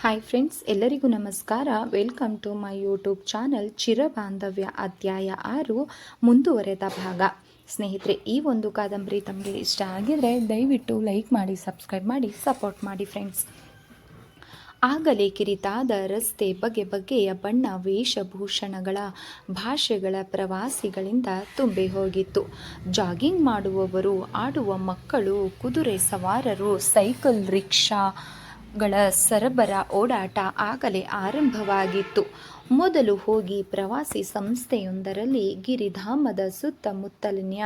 Hi friends, ಎಲ್ಲರಿಗೂ ನಮಸ್ಕಾರ. Welcome to my YouTube channel Chirabandhavya ಅಧ್ಯಾಯ 6 ಮುಂದುವರೆದ ಭಾಗ. ಸ್ನೇಹಿತರೆ, ಈ ಒಂದು ಕಾದಂಬರಿ ತಮಗೆ ಇಷ್ಟ ಆಗಿದರೆ ದಯವಿಟ್ಟು ಲೈಕ್ ಮಾಡಿ, ಸಬ್ಸ್ಕ್ರೈಬ್ ಮಾಡಿ, ಸಪೋರ್ಟ್ ಮಾಡಿ ಫ್ರೆಂಡ್ಸ್. ಆಗಲೇ ಕಿರಿತಾದ ರಸ್ತೆ ಬಗೆ ಬಗೆಯ ಬಣ್ಣ, ವೇಷಭೂಷಣಗಳ, ಭಾಷೆಗಳ ಪ್ರವಾಸಿಗಳಿಂದ ತುಂಬಿ ಹೋಗಿತ್ತು. ಜಾಗಿಂಗ್ ಮಾಡುವವರು, ಆಡುವ ಮಕ್ಕಳು, ಕುದುರೆ ಸವಾರರು, ಸೈಕಲ್ ರಿಕ್ಷಾಗಳ ಸರಬರ ಓಡಾಟ ಆಗಲೇ ಆರಂಭವಾಗಿತ್ತು. ಮೊದಲು ಹೋಗಿ ಪ್ರವಾಸಿ ಸಂಸ್ಥೆಯೊಂದರಲ್ಲಿ ಗಿರಿಧಾಮದ ಸುತ್ತಮುತ್ತಲಿನ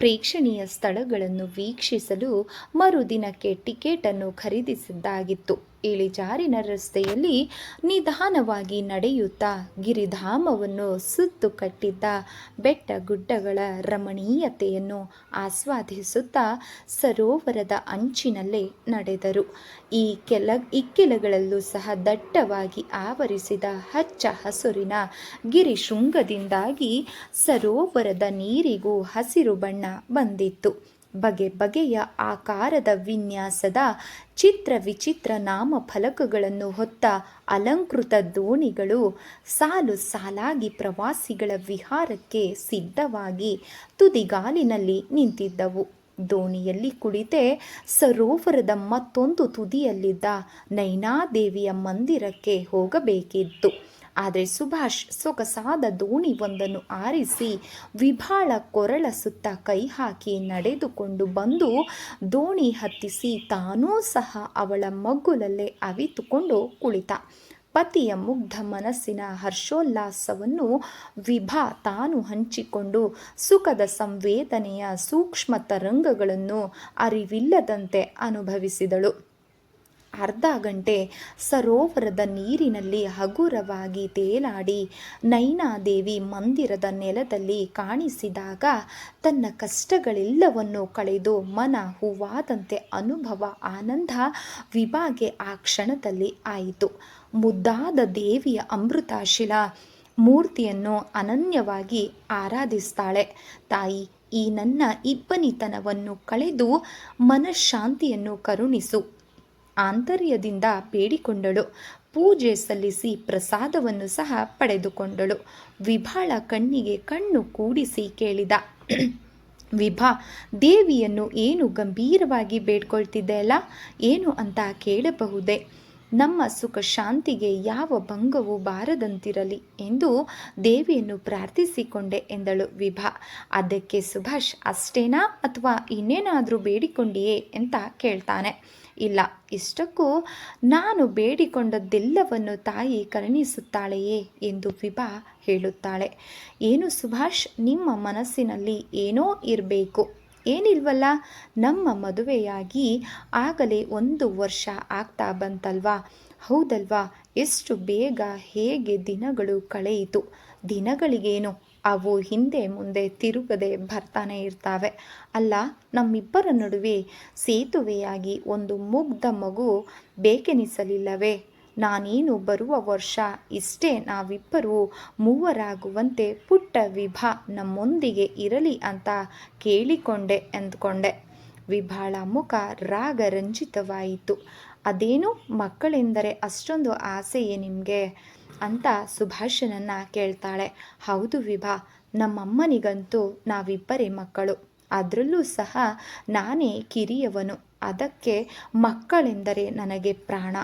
ಪ್ರೇಕ್ಷಣೀಯ ಸ್ಥಳಗಳನ್ನು ವೀಕ್ಷಿಸಲು ಮರುದಿನಕ್ಕೆ ಟಿಕೆಟನ್ನು ಖರೀದಿಸಿದ್ದಾಗಿತ್ತು. ಇಳಿಜಾರಿನ ರಸ್ತೆಯಲ್ಲಿ ನಿಧಾನವಾಗಿ ನಡೆಯುತ್ತಾ ಗಿರಿಧಾಮವನ್ನು ಸುತ್ತು ಕಟ್ಟಿದ್ದ ಬೆಟ್ಟ ಗುಡ್ಡಗಳ ರಮಣೀಯತೆಯನ್ನು ಆಸ್ವಾದಿಸುತ್ತಾ ಸರೋವರದ ಅಂಚಿನಲ್ಲೇ ನಡೆದರು. ಈ ಇಕ್ಕೆಲಗಳಲ್ಲೂ ಸಹ ದಟ್ಟವಾಗಿ ಆವರಿಸಿದ ಹಚ್ಚ ಹಸುರಿನ ಗಿರಿಶೃಂಗದಿಂದಾಗಿ ಸರೋವರದ ನೀರಿಗೂ ಹಸಿರು ಬಣ್ಣ ಬಂದಿತ್ತು. ಬಗೆ ಬಗೆಯ ಆಕಾರದ ವಿನ್ಯಾಸದ ಚಿತ್ರ ವಿಚಿತ್ರ ನಾಮಫಲಕಗಳನ್ನು ಹೊತ್ತ ಅಲಂಕೃತ ದೋಣಿಗಳು ಸಾಲು ಸಾಲಾಗಿ ಪ್ರವಾಸಿಗಳ ವಿಹಾರಕ್ಕೆ ಸಿದ್ಧವಾಗಿ ತುದಿಗಾಲಿನಲ್ಲಿ ನಿಂತಿದ್ದವು. ದೋಣಿಯಲ್ಲಿ ಕುಳಿತೇ ಸರೋವರದ ಮತ್ತೊಂದು ತುದಿಯಲ್ಲಿದ್ದ ನೈನಾದೇವಿಯ ಮಂದಿರಕ್ಕೆ ಹೋಗಬೇಕಿತ್ತು. ಆದರೆ ಸುಭಾಷ್ ಸೊಗಸಾದ ದೋಣಿ ಒಂದನ್ನು ಆರಿಸಿ ವಿಭಾಳ ಕೊರಳ ಸುತ್ತ ಕೈ ಹಾಕಿ ನಡೆದುಕೊಂಡು ಬಂದು ದೋಣಿ ಹತ್ತಿಸಿ ತಾನೂ ಸಹ ಅವಳ ಮಗ್ಗುಲಲ್ಲೇ ಅವಿತುಕೊಂಡು ಕುಳಿತ. ಪತಿಯ ಮುಗ್ಧ ಮನಸ್ಸಿನ ಹರ್ಷೋಲ್ಲಾಸವನ್ನು ವಿಭಾ ತಾನು ಹಂಚಿಕೊಂಡು ಸುಖದ ಸಂವೇದನೆಯ ಸೂಕ್ಷ್ಮ ತರಂಗಗಳನ್ನು ಅರಿವಿಲ್ಲದಂತೆ ಅನುಭವಿಸಿದಳು. ಅರ್ಧ ಗಂಟೆ ಸರೋವರದ ನೀರಿನಲ್ಲಿ ಹಗುರವಾಗಿ ತೇಲಾಡಿ ನೈನಾದೇವಿ ಮಂದಿರದ ನೆಲದಲ್ಲಿ ಕಾಣಿಸಿದಾಗ ತನ್ನ ಕಷ್ಟಗಳೆಲ್ಲವನ್ನು ಕಳೆದು ಮನ ಹೂವಾದಂತೆ ಅನುಭವ ಆನಂದ ವಿಭಾಗೆ ಆ ಕ್ಷಣದಲ್ಲಿ ಆಯಿತು. ಮುದ್ದಾದ ದೇವಿಯ ಅಮೃತಾಶಿಲ ಮೂರ್ತಿಯನ್ನು ಅನನ್ಯವಾಗಿ ಆರಾಧಿಸ್ತಾಳೆ. ತಾಯಿ, ಈ ನನ್ನ ಇಬ್ಬನಿತನವನ್ನು ಕಳೆದು ಮನಃಶಾಂತಿಯನ್ನು ಕರುಣಿಸು ಆಂತರ್ಯದಿಂದ ಬೇಡಿಕೊಂಡಳು. ಪೂಜೆ ಸಲ್ಲಿಸಿ ಪ್ರಸಾದವನ್ನು ಸಹ ಪಡೆದುಕೊಂಡಳು. ವಿಭಾಳ ಕಣ್ಣಿಗೆ ಕಣ್ಣು ಕೂಡಿಸಿ ಕೇಳಿದ, ವಿಭಾ, ದೇವಿಯನ್ನು ಏನು ಗಂಭೀರವಾಗಿ ಬೇಡ್ಕೊಳ್ತಿದ್ದೆಯಲ್ಲ, ಏನು ಅಂತ ಕೇಳಬಹುದೇ? ನಮ್ಮ ಸುಖ ಶಾಂತಿಗೆ ಯಾವ ಭಂಗವೂ ಬಾರದಂತಿರಲಿ ಎಂದು ದೇವಿಯನ್ನು ಪ್ರಾರ್ಥಿಸಿಕೊಂಡೆ ಎಂದಳು ವಿಭಾ. ಅದಕ್ಕೆ ಸುಭಾಷ್, ಅಷ್ಟೇನಾ ಅಥವಾ ಇನ್ನೇನಾದರೂ ಬೇಡಿಕೊಂಡಿಯೇ ಅಂತ ಕೇಳ್ತಾನೆ. ಇಲ್ಲ, ಇಷ್ಟಕ್ಕೂ ನಾನು ಬೇಡಿಕೊಂಡದ್ದೆಲ್ಲವನ್ನು ತಾಯಿ ಕರುಣಿಸುತ್ತಾಳೆಯೇ ಎಂದು ವಿಭಾ ಹೇಳುತ್ತಾಳೆ. ಏನು ಸುಭಾಷ್, ನಿಮ್ಮ ಮನಸ್ಸಿನಲ್ಲಿ ಏನೋ ಇರಬೇಕು. ಏನಿಲ್ವಲ್ಲ, ನಮ್ಮ ಮದುವೆಯಾಗಿ ಆಗಲೇ 1 ವರ್ಷ ಆಗ್ತಾ ಬಂತಲ್ವಾ? ಹೌದಲ್ವಾ? ಎಷ್ಟು ಬೇಗ ಹೇಗೆ ದಿನಗಳು ಕಳೆಯಿತು. ದಿನಗಳಿಗೇನು, ಅವು ಹಿಂದೆ ಮುಂದೆ ತಿರುಗದೆ ಬರ್ತಾನೆ ಇರ್ತಾವೆ. ಅಲ್ಲ, ನಮ್ಮಿಬ್ಬರ ನಡುವೆ ಸೇತುವೆಯಾಗಿ ಒಂದು ಮುಗ್ಧ ಮಗು ಬೇಕೆನಿಸಲಿಲ್ಲವೇ? ನಾನೇನು ಬರುವ ವರ್ಷ ಇಷ್ಟೇ ನಾವಿಬ್ಬರೂ ಮೂವರಾಗುವಂತೆ ಪುಟ್ಟ ವಿಭಾ ನಮ್ಮೊಂದಿಗೆ ಇರಲಿ ಅಂತ ಕೇಳಿಕೊಂಡೆ ಎಂದುಕೊಂಡೆ. ವಿಭಾಳ ಮುಖ ರಾಗರಂಜಿತವಾಯಿತು. ಅದೇನು, ಮಕ್ಕಳೆಂದರೆ ಅಷ್ಟೊಂದು ಆಸೆಯೇ ನಿಮಗೆ ಅಂತ ಸುಭಾಷನನ್ನ ಕೇಳ್ತಾಳೆ. ಹೌದು ವಿಭಾ, ನಮ್ಮಮ್ಮನಿಗಂತೂ ನಾವಿಬ್ಬರೇ ಮಕ್ಕಳು. ಅದರಲ್ಲೂ ಸಹ ನಾನೇ ಕಿರಿಯವನು. ಅದಕ್ಕೆ ಮಕ್ಕಳೆಂದರೆ ನನಗೆ ಪ್ರಾಣ.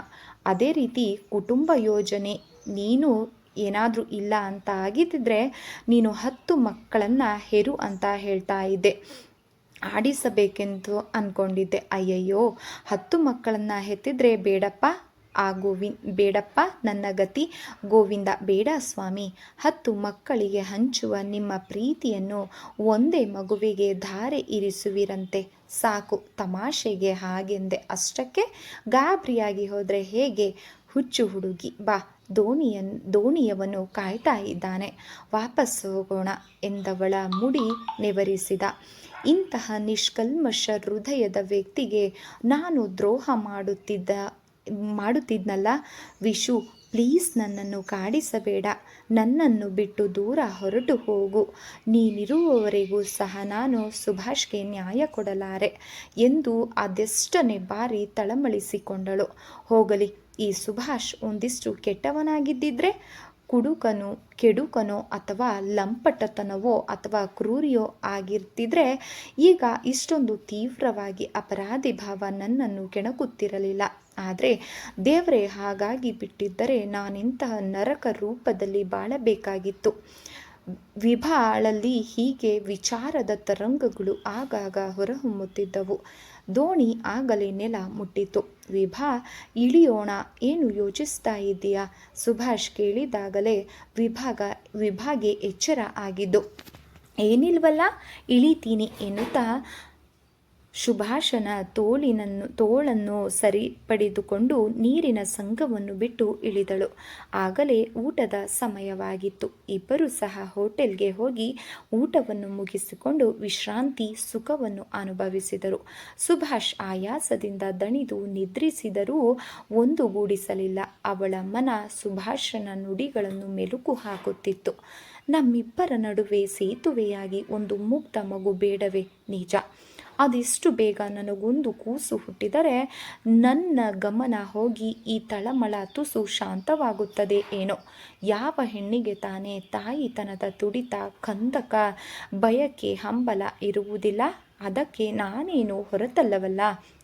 ಅದೇ ರೀತಿ ಕುಟುಂಬ ಯೋಜನೆ, ನೀನು ಏನಾದರೂ ಇಲ್ಲ ಅಂತ ಆಗಿದ್ದರೆ ನೀನು 10 ಮಕ್ಕಳನ್ನು ಹೆರು ಅಂತ ಹೇಳ್ತಾ ಇದ್ದೆ. ಆಡಿಸಬೇಕೆಂದು ಅಂದ್ಕೊಂಡಿದ್ದೆ. ಅಯ್ಯಯ್ಯೋ, 10 ಮಕ್ಕಳನ್ನು ಹೆತ್ತಿದ್ರೆ ಬೇಡಪ್ಪ, ಬೇಡಪ್ಪ ನನ್ನ ಗತಿ ಗೋವಿಂದ, ಬೇಡ ಸ್ವಾಮಿ. 10 ಮಕ್ಕಳಿಗೆ ಹಂಚುವ ನಿಮ್ಮ ಪ್ರೀತಿಯನ್ನು ಒಂದೇ ಮಗುವಿಗೆ ಧಾರೆ ಇರಿಸುವಿರಂತೆ. ಸಾಕು, ತಮಾಷೆಗೆ ಹಾಗೆಂದೆ ಅಷ್ಟಕ್ಕೆ. ಗಾಬರಿಯಾಗಿ ಹೋದರೆ ಹೇಗೆ? ಹುಚ್ಚು ಹುಡುಗಿ, ಬಾ, ದೋಣಿಯವನು ಕಾಯ್ತಾ ಇದ್ದಾನೆ, ವಾಪಸ್ ಹೋಗೋಣ ಎಂದವಳ ಮುಡಿ ನೆವರಿಸಿದ. ಇಂತಹ ನಿಷ್ಕಲ್ಮಶ ಹೃದಯದ ವ್ಯಕ್ತಿಗೆ ನಾನು ದ್ರೋಹ ಮಾಡುತ್ತಿದ್ನಲ್ಲ ವಿಶು, ಪ್ಲೀಸ್ ನನ್ನನ್ನು ಕಾಡಿಸಬೇಡ. ನನ್ನನ್ನು ಬಿಟ್ಟು ದೂರ ಹೊರಟು ಹೋಗು. ನೀನಿರುವವರೆಗೂ ಸಹ ನಾನು ಸುಭಾಷ್ಗೆ ನ್ಯಾಯ ಕೊಡಲಾರೆ ಎಂದು ಅದೆಷ್ಟನೇ ಬಾರಿ ತಳಮಳಿಸಿಕೊಂಡಳು. ಹೋಗಲಿ, ಈ ಸುಭಾಷ್ ಒಂದಿಷ್ಟು ಕೆಟ್ಟವನಾಗಿದ್ದಿದ್ರೆ, ಕೆಡುಕನೋ ಅಥವಾ ಲಂಪಟತನವೋ ಅಥವಾ ಕ್ರೂರಿಯೋ ಆಗಿರ್ತಿದ್ರೆ ಈಗ ಇಷ್ಟೊಂದು ತೀವ್ರವಾಗಿ ಅಪರಾಧಿ ಭಾವ ನನ್ನನ್ನು ಕೆಣಕುತ್ತಿರಲಿಲ್ಲ. ಆದರೆ ದೇವರೇ ಹಾಗಾಗಿ ಬಿಟ್ಟಿದ್ದರೆ ನಾನಿಂತಹ ನರಕ ರೂಪದಲ್ಲಿ ಬಾಳಬೇಕಾಗಿತ್ತು. ವಿಭಾಳಲ್ಲಿ ಹೀಗೆ ವಿಚಾರದ ತರಂಗಗಳು ಆಗಾಗ ಹೊರಹೊಮ್ಮುತ್ತಿದ್ದವು. ದೋಣಿ ಆಗಲೇ ನೆಲ ಮುಟ್ಟಿತು. ವಿಭಾ, ಇಳಿಯೋಣ, ಏನು ಯೋಚಿಸ್ತಾ ಇದ್ದೀಯಾ? ಸುಭಾಷ್ ಕೇಳಿದಾಗಲೇ ವಿಭಾಗೆ ಎಚ್ಚರ ಆಗಿದ್ದು. ಏನಿಲ್ವಲ್ಲ, ಇಳಿತೀನಿ ಎನ್ನುತ್ತಾ ಸುಭಾಷನ ತೋಳನ್ನು ಸರಿಪಡೆದುಕೊಂಡು ನೀರಿನ ಸಂಘವನ್ನು ಬಿಟ್ಟು ಇಳಿದಳು. ಆಗಲೇ ಊಟದ ಸಮಯವಾಗಿತ್ತು. ಇಬ್ಬರೂ ಸಹ ಹೋಟೆಲ್ಗೆ ಹೋಗಿ ಊಟವನ್ನು ಮುಗಿಸಿಕೊಂಡು ವಿಶ್ರಾಂತಿ ಸುಖವನ್ನು ಅನುಭವಿಸಿದರು. ಸುಭಾಷ್ ಆಯಾಸದಿಂದ ದಣಿದು ನಿದ್ರಿಸಿದರೂ ಒಂದುಗೂಡಿಸಲಿಲ್ಲ. ಅವಳ ಮನ ಸುಭಾಷನ ನುಡಿಗಳನ್ನು ಮೆಲುಕು ಹಾಕುತ್ತಿತ್ತು. ನಮ್ಮಿಬ್ಬರ ನಡುವೆ ಸೇತುವೆಯಾಗಿ ಒಂದು ಮುಗ್ಧ ಮಗು ಬೇಡವೇ? ನಿಜ, ಅದೆಷ್ಟು ಬೇಗ ನನಗೊಂದು ಕೂಸು ಹುಟ್ಟಿದರೆ ನನ್ನ ಗಮನ ಹೋಗಿ ಈ ತಳಮಳ ತುಸು ಶಾಂತವಾಗುತ್ತದೆ ಏನೋ. ಯಾವ ಹೆಣ್ಣಿಗೆ ತಾನೇ ತಾಯಿತನದ ತುಡಿತ, ಕಂದಕ, ಬಯಕೆ, ಹಂಬಲ ಇರುವುದಿಲ್ಲ? ಅದಕ್ಕೆ ನಾನೇನು ಹೊರತಲ್ಲವಲ್ಲ.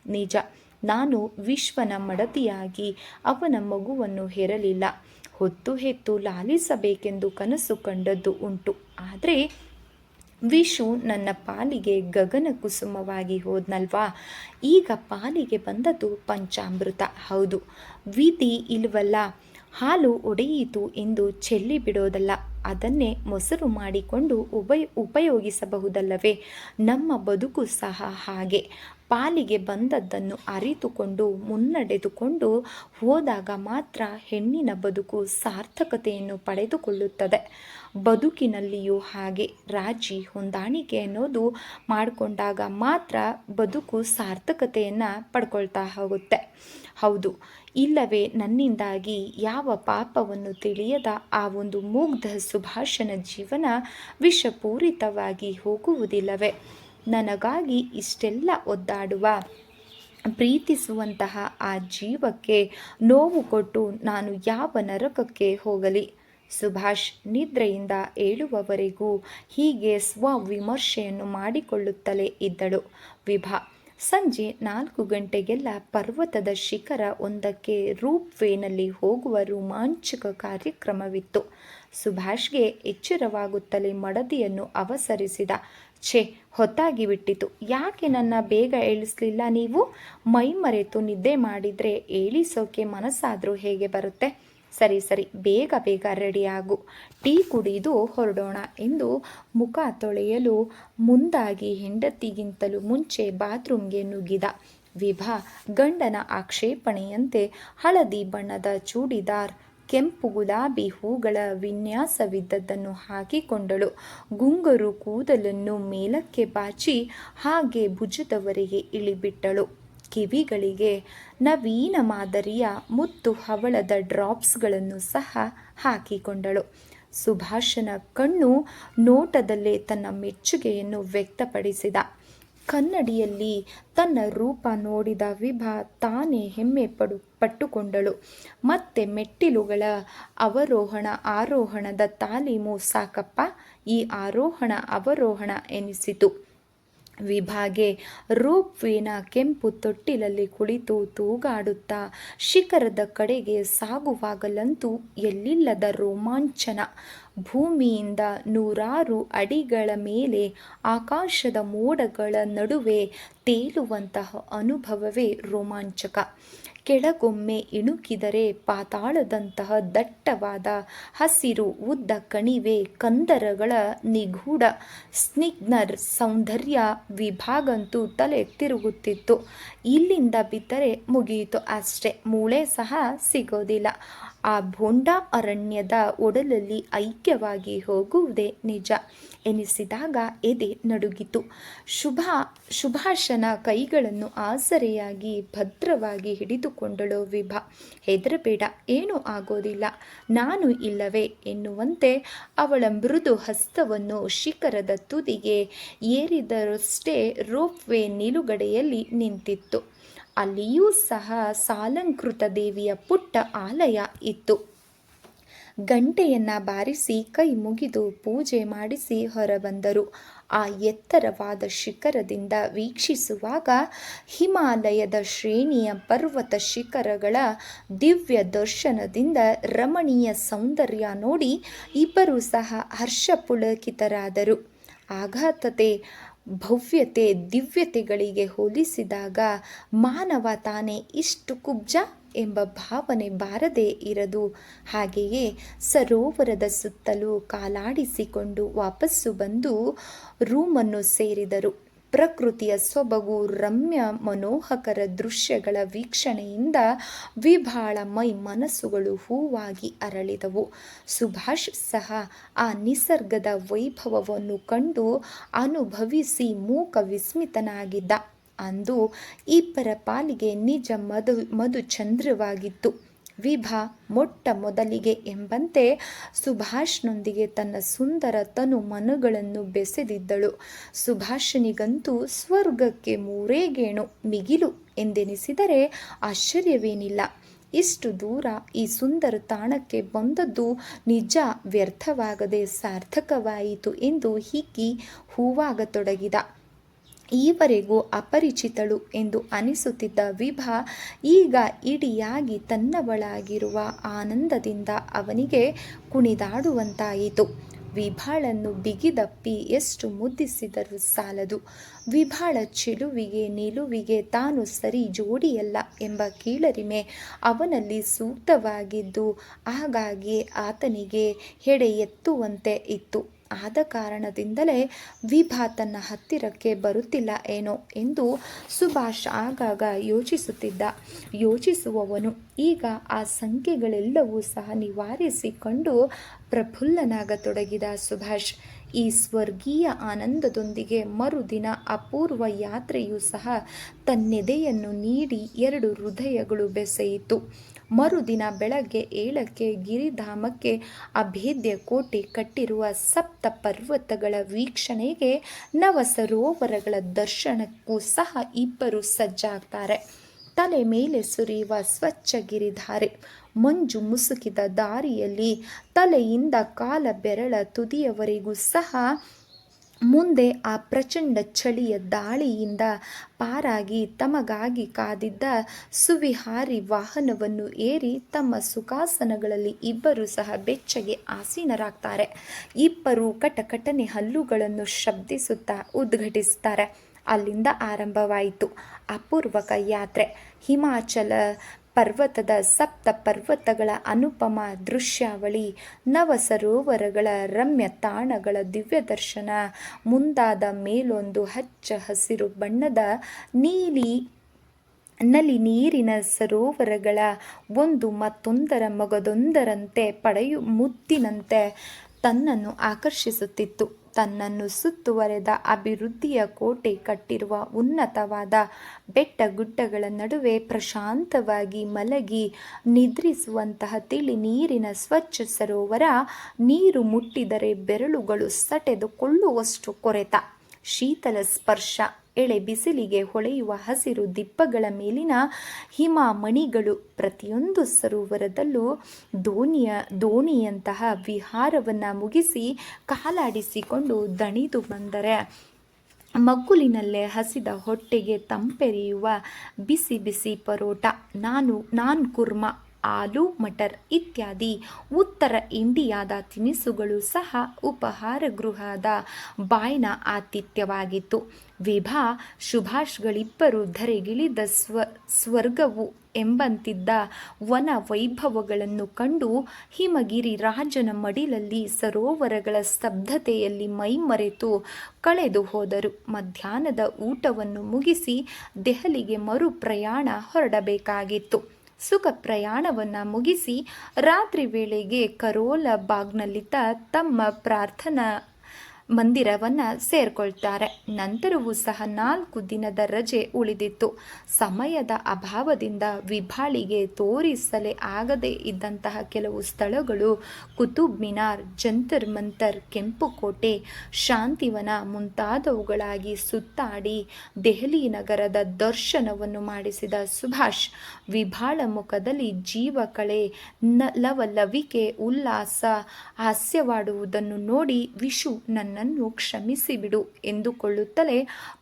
ನಿಜ, ನಾನು ವಿಶ್ವನ ಮಡದಿಯಾಗಿ ಅವನ ಮಗುವನ್ನು ಹೆರಲಿಲ್ಲ. ಹೊತ್ತು ಹೆತ್ತು ಲಾಲಿಸಬೇಕೆಂದು ಕನಸು ಕಂಡದ್ದು ಉಂಟು. ಆದರೆ ವಿಶು ನನ್ನ ಪಾಲಿಗೆ ಗಗನ ಕುಸುಮವಾಗಿ ಹೋದ್ನಲ್ವಾ? ಈಗ ಪಾಲಿಗೆ ಬಂದದ್ದು ಪಂಚಾಮೃತ. ಹೌದು, ವಿಧಿ ಇಲ್ವಲ್ಲ, ಹಾಲು ಒಡೆಯಿತು ಎಂದು ಚೆಲ್ಲಿ ಬಿಡೋದಲ್ಲ, ಅದನ್ನೇ ಮೊಸರು ಮಾಡಿಕೊಂಡು ಉಪಯೋಗಿಸಬಹುದಲ್ಲವೇ? ನಮ್ಮ ಬದುಕು ಸಹ ಹಾಗೆ. ಪಾಲಿಗೆ ಬಂದದ್ದನ್ನು ಅರಿತುಕೊಂಡು ಮುನ್ನಡೆದುಕೊಂಡು ಹೋದಾಗ ಮಾತ್ರ ಹೆಣ್ಣಿನ ಬದುಕು ಸಾರ್ಥಕತೆಯನ್ನು ಪಡೆದುಕೊಳ್ಳುತ್ತದೆ. ಬದುಕಿನಲ್ಲಿಯೂ ಹಾಗೆ ರಾಜಿ ಹೊಂದಾಣಿಕೆ ಅನ್ನೋದು ಮಾಡಿಕೊಂಡಾಗ ಮಾತ್ರ ಬದುಕು ಸಾರ್ಥಕತೆಯನ್ನು ಪಡ್ಕೊಳ್ತಾ ಹೋಗುತ್ತೆ. ಹೌದು, ಇಲ್ಲವೇ ನನ್ನಿಂದಾಗಿ ಯಾವ ಪಾಪವನ್ನು ತಿಳಿಯದ ಆ ಒಂದು ಮುಗ್ಧ ಸುಭಾಷನ ಜೀವನ ವಿಷಪೂರಿತವಾಗಿ ಹೋಗುವುದಿಲ್ಲವೇ? ನನಗಾಗಿ ಇಷ್ಟೆಲ್ಲ ಒದ್ದಾಡುವ ಪ್ರೀತಿಸುವಂತಹ ಆ ಜೀವಕ್ಕೆ ನೋವು ಕೊಟ್ಟು ನಾನು ಯಾವ ನರಕಕ್ಕೆ ಹೋಗಲಿ? ಸುಭಾಷ್ ನಿದ್ರೆಯಿಂದ ಏಳುವವರೆಗೂ ಹೀಗೆ ಸ್ವವಿಮರ್ಶೆಯನ್ನು ಮಾಡಿಕೊಳ್ಳುತ್ತಲೇ ಇದ್ದಳು. ವಿಭಾ ಸಂಜೆ 4 ಗಂಟೆಗೆಲ್ಲ ಪರ್ವತದ ಶಿಖರ ಒಂದಕ್ಕೆ ರೂಪ್ವೇನಲ್ಲಿ ಹೋಗುವ ರೋಮಾಂಚಕ ಕಾರ್ಯಕ್ರಮವಿತ್ತು. ಸುಭಾಷ್ಗೆ ಎಚ್ಚರವಾಗುತ್ತಲೇ ಮಡದಿಯನ್ನು ಅವಸರಿಸಿದ. ಛೇ, ಹೊತ್ತಾಗಿಬಿಟ್ಟಿತು. ಯಾಕೆ ನನ್ನ ಬೇಗ ಏಳಿಸಲಿಲ್ಲ ನೀವು? ಮೈ ಮರೆತು ನಿದ್ದೆ ಮಾಡಿದರೆ ಏಳಿಸೋಕೆ ಮನಸ್ಸಾದರೂ ಹೇಗೆ ಬರುತ್ತೆ? ಸರಿ, ಬೇಗ ರೆಡಿಯಾಗು, ಟೀ ಕುಡಿದು ಹೊರಡೋಣ ಎಂದು ಮುಖ ತೊಳೆಯಲು ಮುಂದಾಗಿ ಹೆಂಡತಿಗಿಂತಲೂ ಮುಂಚೆ ಬಾತ್ರೂಮ್ಗೆ ನುಗ್ಗಿದ. ವಿಭಾ ಗಂಡನ ಆಕ್ಷೇಪಣೆಯಂತೆ ಹಳದಿ ಬಣ್ಣದ ಚೂಡಿದಾರ್, ಕೆಂಪು ಗುಲಾಬಿ ಹೂಗಳ ವಿನ್ಯಾಸವಿದ್ದದ್ದನ್ನು ಹಾಕಿಕೊಂಡಳು. ಗುಂಗುರು ಕೂದಲನ್ನು ಮೇಲಕ್ಕೆ ಬಾಚಿ ಹಾಗೆ ಭುಜದವರೆಗೆ ಇಳಿಬಿಟ್ಟಳು. ಕಿವಿಗಳಿಗೆ ನವೀನ ಮಾದರಿಯ ಮುತ್ತು ಹವಳದ ಡ್ರಾಪ್ಸ್ಗಳನ್ನು ಸಹ ಹಾಕಿಕೊಂಡಳು. ಸುಭಾಷನ ಕಣ್ಣು ನೋಟದಲ್ಲೇ ತನ್ನ ಮೆಚ್ಚುಗೆಯನ್ನು ವ್ಯಕ್ತಪಡಿಸಿದ. ಕನ್ನಡಿಯಲ್ಲಿ ತನ್ನ ರೂಪ ನೋಡಿದ ವಿಭಾ ತಾನೇ ಹೆಮ್ಮೆ ಪಟ್ಟುಕೊಂಡಳು. ಮತ್ತೆ ಮೆಟ್ಟಿಲುಗಳ ಆರೋಹಣದ ತಾಲೀಮು ಸಾಕಪ್ಪ, ಈ ಆರೋಹಣ ಅವರೋಹಣ ಎನಿಸಿತು. ವಿಭಾಗೆ ರೋಪ್ವೇನ ಕೆಂಪು ತೊಟ್ಟಿಲಲ್ಲಿ ಕುಳಿತು ತೂಗಾಡುತ್ತಾ ಶಿಖರದ ಕಡೆಗೆ ಸಾಗುವಾಗಲಂತೂ ಎಲ್ಲಿಲ್ಲದ ರೋಮಾಂಚನ. ಭೂಮಿಯಿಂದ 100 ಅಡಿಗಳ ಮೇಲೆ ಆಕಾಶದ ಮೋಡಗಳ ನಡುವೆ ತೇಲುವಂತಹ ಅನುಭವವೇ ರೋಮಾಂಚಕ. ಕೆಳಗೊಮ್ಮೆ ಇಣುಕಿದರೆ ಪಾತಾಳದಂತಹ ದಟ್ಟವಾದ ಹಸಿರು ಉದ್ದ ಕಣಿವೆ ಕಂದರಗಳ ನಿಗೂಢ ಸ್ನಿಗ್ಧ ಸೌಂದರ್ಯ. ವಿಭಾಗಂತೂ ತಲೆ ತಿರುಗುತ್ತಿತ್ತು. ಇಲ್ಲಿಂದ ಬಿದ್ದರೆ ಮುಗಿಯಿತು ಅಷ್ಟೇ, ಮೂಳೆ ಸಹ ಸಿಗೋದಿಲ್ಲ. ಆ ಭೋಂಡ ಅರಣ್ಯದ ಒಡಲಲ್ಲಿ ಐಕ್ಯವಾಗಿ ಹೋಗುವುದೇ ನಿಜ ಎನಿಸಿದಾಗ ಎದೆ ನಡುಗಿತು. ಸುಭಾಷನ ಕೈಗಳನ್ನು ಆಸರೆಯಾಗಿ ಭದ್ರವಾಗಿ ಹಿಡಿದುಕೊಂಡಳು ವಿಭಾ. ಹೆದರಬೇಡ, ಏನೂ ಆಗೋದಿಲ್ಲ, ನಾನು ಇಲ್ಲವೇ ಎನ್ನುವಂತೆ ಅವಳ ಮೃದು ಹಸ್ತವನ್ನು ಶಿಖರದ ತುದಿಗೆ ಏರಿದರಷ್ಟೇ ರೋಪ್ವೇ ನಿಲುಗಡೆಯಲ್ಲಿ ನಿಂತಿತ್ತು. ಅಲ್ಲಿಯೂ ಸಹ ಸಾಲಂಕೃತ ದೇವಿಯ ಪುಟ್ಟ ಆಲಯ ಇತ್ತು. ಗಂಟೆಯನ್ನ ಬಾರಿಸಿ ಕೈ ಮುಗಿದು ಪೂಜೆ ಮಾಡಿಸಿ ಹೊರಬಂದರು. ಆ ಎತ್ತರವಾದ ಶಿಖರದಿಂದ ವೀಕ್ಷಿಸುವಾಗ ಹಿಮಾಲಯದ ಶ್ರೇಣಿಯ ಪರ್ವತ ಶಿಖರಗಳ ದಿವ್ಯ ದರ್ಶನದಿಂದ ರಮಣೀಯ ಸೌಂದರ್ಯ ನೋಡಿ ಇಬ್ಬರೂ ಸಹ ಹರ್ಷಪುಳಕಿತರಾದರು. ಆಘಾತತೆ, ಭವ್ಯತೆ, ದಿವ್ಯತೆಗಳಿಗೆ ಹೋಲಿಸಿದಾಗ ಮಾನವ ತಾನೇ ಇಷ್ಟು ಕುಬ್ಜ ಎಂಬ ಭಾವನೆ ಬಾರದೇ ಇರದು. ಹಾಗೆಯೇ ಸರೋವರದ ಸುತ್ತಲೂ ಕಾಲಾಡಿಸಿಕೊಂಡು ವಾಪಸ್ಸು ಬಂದು ರೂಮನ್ನು ಸೇರಿದರು. ಪ್ರಕೃತಿಯ ಸೊಬಗು, ರಮ್ಯ ಮನೋಹಕರ ದೃಶ್ಯಗಳ ವೀಕ್ಷಣೆಯಿಂದ ವಿಭಾಳ ಮೈ ಮನಸ್ಸುಗಳು ಹೂವಾಗಿ ಅರಳಿದವು. ಸುಭಾಷ್ ಸಹ ಆ ನಿಸರ್ಗದ ವೈಭವವನ್ನು ಕಂಡು ಅನುಭವಿಸಿ ಮೂಕ ವಿಸ್ಮಿತನಾಗಿದ್ದ. ಅಂದು ಇಬ್ಬರ ಪಾಲಿಗೆ ನಿಜ ಮಧುಚಂದ್ರವಾಗಿತ್ತು. ವಿಭಾ ಮೊಟ್ಟ ಮೊದಲಿಗೆ ಎಂಬಂತೆ ಸುಭಾಷ್ನೊಂದಿಗೆ ತನ್ನ ಸುಂದರ ತನು ಮನಗಳನ್ನು ಬೆಸೆದಿದ್ದಳು. ಸುಭಾಷನಿಗಂತೂ ಸ್ವರ್ಗಕ್ಕೆ 3 ಗೇಣು ಮಿಗಿಲು ಎಂದೆನಿಸಿದರೆ ಆಶ್ಚರ್ಯವೇನಿಲ್ಲ. ಇಷ್ಟು ದೂರ ಈ ಸುಂದರ ತಾಣಕ್ಕೆ ಬಂದದ್ದು ನಿಜ ವ್ಯರ್ಥವಾಗದೆ ಸಾರ್ಥಕವಾಯಿತು ಎಂದು ಹಿಗ್ಗಿ ಹೂವಾಗತೊಡಗಿದ. ಈವರೆಗೂ ಅಪರಿಚಿತಳು ಎಂದು ಅನಿಸುತ್ತಿದ್ದ ವಿಭಾ ಈಗ ಇಡಿಯಾಗಿ ತನ್ನವಳಾಗಿರುವ ಆನಂದದಿಂದ ಅವನಿಗೆ ಕುಣಿದಾಡುವಂತಾಯಿತು. ವಿಭಾಳನ್ನು ಬಿಗಿದಪ್ಪಿ ಎಷ್ಟು ಮುದ್ದಿಸಿದರೂ ಸಾಲದು. ವಿಭಾಳ ಚೆಲುವಿಗೆ, ನಿಲುವಿಗೆ ತಾನು ಸರಿ ಜೋಡಿಯಲ್ಲ ಎಂಬ ಕೀಳರಿಮೆ ಅವನಲ್ಲಿ ಸೂಕ್ತವಾಗಿದ್ದು ಹಾಗಾಗಿ ಆತನಿಗೆ ಹೆಡೆ ಎತ್ತುವಂತೆ ಇತ್ತು. ಆದ ಕಾರಣದಿಂದಲೇ ವಿಭಾ ತನ್ನ ಹತ್ತಿರಕ್ಕೆ ಬರುತ್ತಿಲ್ಲ ಏನೋ ಎಂದು ಸುಭಾಷ್ ಆಗಾಗ ಯೋಚಿಸುತ್ತಿದ್ದ. ಯೋಚಿಸುವವನು ಈಗ ಆ ಸಂಖ್ಯೆಗಳೆಲ್ಲವೂ ಸಹ ನಿವಾರಿಸಿಕೊಂಡು ಪ್ರಫುಲ್ಲನಾಗತೊಡಗಿದ ಸುಭಾಷ್ ಈ ಸ್ವರ್ಗೀಯ ಆನಂದದೊಂದಿಗೆ ಮರುದಿನ ಅಪೂರ್ವ ಯಾತ್ರೆಯೂ ಸಹ ತನ್ನೆದೆಯನ್ನು ನೀಡಿ 2 ಹೃದಯಗಳು ಬೆಸೆಯಿತು. ಮರುದಿನ ಬೆಳಗ್ಗೆ 7ಕ್ಕೆ ಗಿರಿಧಾಮಕ್ಕೆ ಅಭೇದ್ಯ ಕೋಟೆ ಕಟ್ಟಿರುವ ಸಪ್ತ ಪರ್ವತಗಳ ವೀಕ್ಷಣೆಗೆ, ನವ ಸರೋವರಗಳ ದರ್ಶನಕ್ಕೂ ಸಹ ಇಬ್ಬರು ಸಜ್ಜಾಗ್ತಾರೆ. ತಲೆ ಮೇಲೆ ಸುರಿಯುವ ಸ್ವಚ್ಛ ಗಿರಿಧಾರೆ, ಮಂಜು ಮುಸುಕಿದ ದಾರಿಯಲ್ಲಿ ತಲೆಯಿಂದ ಕಾಲ ಬೆರಳ ತುದಿಯವರೆಗೂ ಸಹ ಮುಂದೆ ಆ ಪ್ರಚಂಡ ಚಳಿಯ ದಾಳಿಯಿಂದ ಪಾರಾಗಿ ತಮಗಾಗಿ ಕಾದಿದ್ದ ಸುವಿಹಾರಿ ವಾಹನವನ್ನು ಏರಿ ತಮ್ಮ ಸುಖಾಸನಗಳಲ್ಲಿ ಇಬ್ಬರೂ ಸಹ ಬೆಚ್ಚಗೆ ಆಸೀನರಾಗ್ತಾರೆ. ಇಬ್ಬರೂ ಕಟಕಟನೆ ಹಲ್ಲುಗಳನ್ನು ಶಬ್ದಿಸುತ್ತಾ ಉದ್ಘಾಟಿಸ್ತಾರೆ. ಅಲ್ಲಿಂದ ಆರಂಭವಾಯಿತು ಅಪೂರ್ವಕ ಯಾತ್ರೆ. ಹಿಮಾಚಲ ಪರ್ವತದ ಸಪ್ತ ಪರ್ವತಗಳ ಅನುಪಮ ದೃಶ್ಯಾವಳಿ, ನವ ಸರೋವರಗಳ ರಮ್ಯ ತಾಣಗಳ ದಿವ್ಯದರ್ಶನ ಮುಂದಾದ ಮೇಲೊಂದು ಹಚ್ಚ ಹಸಿರು ಬಣ್ಣದ ನಲಿ ನೀರಿನ ಸರೋವರಗಳ ಒಂದು ಮತ್ತೊಂದರ ಮಗದೊಂದರಂತೆ ಮುತ್ತಿನಂತೆ ತನ್ನನ್ನು ಆಕರ್ಷಿಸುತ್ತಿತ್ತು. ತನ್ನನ್ನು ಸುತ್ತುವರೆದ ಅಭಿವೃದ್ಧಿಯ ಕೋಟೆ ಕಟ್ಟಿರುವ ಉನ್ನತವಾದ ಬೆಟ್ಟ ಗುಡ್ಡಗಳ ನಡುವೆ ಪ್ರಶಾಂತವಾಗಿ ಮಲಗಿ ನಿದ್ರಿಸುವಂತಹ ತಿಳಿ ನೀರಿನ ಸ್ವಚ್ಛ ಸರೋವರ. ನೀರು ಮುಟ್ಟಿದರೆ ಬೆರಳುಗಳು ಸಟೆದುಕೊಳ್ಳುವಷ್ಟು ಕೊರೆತ, ಶೀತಲ ಸ್ಪರ್ಶ, ಎಳೆ ಬಿಸಿಲಿಗೆ ಹೊಳೆಯುವ ಹಸಿರು ದಿಬ್ಬಗಳ ಮೇಲಿನ ಹಿಮಮಣಿಗಳು. ಪ್ರತಿಯೊಂದು ಸರೋವರದಲ್ಲೂ ದೋಣಿಯಂತಹ ವಿಹಾರವನ್ನು ಮುಗಿಸಿ ಕಾಲಾಡಿಸಿಕೊಂಡು ದಣಿದು ಬಂದರೆ ಮಗ್ಗುಲಿನಲ್ಲೇ ಹಸಿದ ಹೊಟ್ಟೆಗೆ ತಂಪೆರೆಯುವ ಬಿಸಿ ಬಿಸಿ ಪರೋಟ, ನಾನ್ ಕುರ್ಮಾ, ಆಲೂ ಮಟರ್ ಇತ್ಯಾದಿ ಉತ್ತರ ಇಂಡಿಯಾದ ತಿನಿಸುಗಳು ಸಹ ಉಪಹಾರ ಗೃಹದ ಬಾಯ್ನ ಆತಿಥ್ಯವಾಗಿತ್ತು. ವಿಭಾ ಸುಭಾಷ್ಗಳಿಬ್ಬರು ಧರೆಗಿಳಿದ ಸ್ವರ್ಗವು ಎಂಬಂತಿದ್ದ ವನ ವೈಭವಗಳನ್ನು ಕಂಡು ಹಿಮಗಿರಿ ರಾಜನ ಮಡಿಲಲ್ಲಿ ಸರೋವರಗಳ ಸ್ತಬ್ಧತೆಯಲ್ಲಿ ಮೈಮರೆತು ಕಳೆದು ಹೋದರು. ಮಧ್ಯಾಹ್ನದ ಊಟವನ್ನು ಮುಗಿಸಿ ದೆಹಲಿಗೆ ಮರು ಪ್ರಯಾಣ ಹೊರಡಬೇಕಾಗಿತ್ತು. ಸುಖ ಪ್ರಯಾಣವನ್ನು ಮುಗಿಸಿ ರಾತ್ರಿ ವೇಳೆಗೆ ಕರೋಲ ಬಾಗ್ನಲ್ಲಿದ್ದ ತಮ್ಮ ಮಂದಿರವನ್ನು ಸೇರ್ಕೊಳ್ತಾರೆ. ನಂತರವೂ ಸಹ 4 ದಿನದ ರಜೆ ಉಳಿದಿತ್ತು. ಸಮಯದ ಅಭಾವದಿಂದ ವಿಭಾಳಿಗೆ ತೋರಿಸಲೇ ಆಗದೇ ಇದ್ದಂತಹ ಕೆಲವು ಸ್ಥಳಗಳು ಕುತುಬ್ ಮಿನಾರ್, ಜಂತರ್ ಮಂತರ್, ಕೆಂಪುಕೋಟೆ, ಶಾಂತಿವನ ಮುಂತಾದವುಗಳಾಗಿ ಸುತ್ತಾಡಿ ದೆಹಲಿ ನಗರದ ದರ್ಶನವನ್ನು ಮಾಡಿಸಿದ ಸುಭಾಷ್ ವಿಭಾಳ ಮುಖದಲ್ಲಿ ಜೀವಕಳೆ, ಲವಲವಿಕೆ, ಉಲ್ಲಾಸ, ಹಾಸ್ಯವಾಡುವುದನ್ನು ನೋಡಿ ವಿಶು ನನ್ನನ್ನು ಕ್ಷಮಿಸಿಬಿಡು ಎಂದುಕೊಳ್ಳುತ್ತಲೇ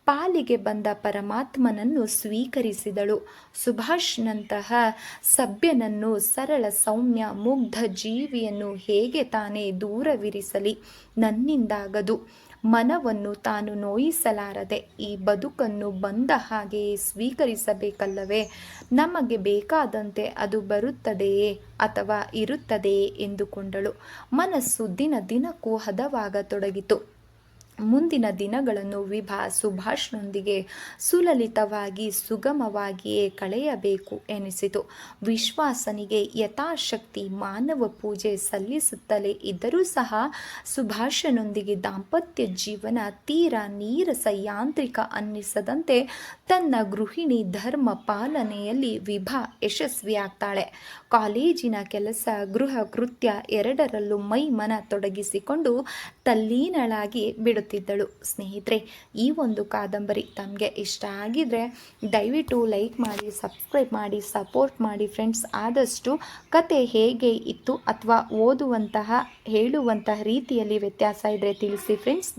ಪಾಲಿಗೆ ಬಂದ ಪರಮಾತ್ಮನನ್ನು ಸ್ವೀಕರಿಸಿದಳು. ಸುಭಾಷ್ನಂತಹ ಸಭ್ಯನನ್ನು, ಸರಳ ಸೌಮ್ಯ ಮುಗ್ಧ ಜೀವಿಯನ್ನು ಹೇಗೆ ತಾನೇ ದೂರವಿರಿಸಲಿ? ನನ್ನಿಂದಾಗದು. ಮನವನ್ನು ತಾನು ನೋಯಿಸಲಾರದೆ ಈ ಬದುಕನ್ನು ಬಂದ ಹಾಗೆಯೇ ಸ್ವೀಕರಿಸಬೇಕಲ್ಲವೇ? ನಮಗೆ ಬೇಕಾದಂತೆ ಅದು ಬರುತ್ತದೆಯೇ ಅಥವಾ ಇರುತ್ತದೆಯೇ ಎಂದುಕೊಂಡಳು. ಮನಸ್ಸು ದಿನ ದಿನಕ್ಕೂ ಹದವಾಗತೊಡಗಿತು. ಮುಂದಿನ ದಿನಗಳನ್ನು ಸುಭಾಷ್ನೊಂದಿಗೆ ಸುಲಲಿತವಾಗಿ ಸುಗಮವಾಗಿಯೇ ಕಳೆಯಬೇಕು ಎನಿಸಿತು. ವಿಶ್ವಾಸನಿಗೆ ಯಥಾಶಕ್ತಿ ಮಾನವ ಪೂಜೆ ಸಲ್ಲಿಸುತ್ತಲೇ ಇದ್ದರೂ ಸಹ ಸುಭಾಷನೊಂದಿಗೆ ದಾಂಪತ್ಯ ಜೀವನ ತೀರಾ ನೀರಸ ಯಾಂತ್ರಿಕ ಅನ್ನಿಸದಂತೆ ತನ್ನ ಗೃಹಿಣಿ ಧರ್ಮ ಪಾಲನೆಯಲ್ಲಿ ಯಶಸ್ವಿಯಾಗ್ತಾಳೆ. ಕಾಲೇಜಿನ ಕೆಲಸ, ಗೃಹ ಕೃತ್ಯ ಎರಡರಲ್ಲೂ ಮೈ ಮನ ತೊಡಗಿಸಿಕೊಂಡು ತಲ್ಲೀನಳಾಗಿ ಬಿಡುತ್ತಿದ್ದಳು. ಸ್ನೇಹಿತರೆ, ಈ ಒಂದು ಕಾದಂಬರಿ ತಮಗೆ ಇಷ್ಟ ಆಗಿದ್ರೆ ದಯವಿಟ್ಟು ಲೈಕ್ ಮಾಡಿ, ಸಬ್ಸ್ಕ್ರೈಬ್ ಮಾಡಿ, ಸಪೋರ್ಟ್ ಮಾಡಿ ಫ್ರೆಂಡ್ಸ್. ಆದಷ್ಟು ಕತೆ ಹೇಗೆ ಇತ್ತು ಅಥವಾ ಹೇಳುವಂತಹ ರೀತಿಯಲ್ಲಿ ವ್ಯತ್ಯಾಸ ಇದ್ದರೆ ತಿಳಿಸಿ ಫ್ರೆಂಡ್ಸ್.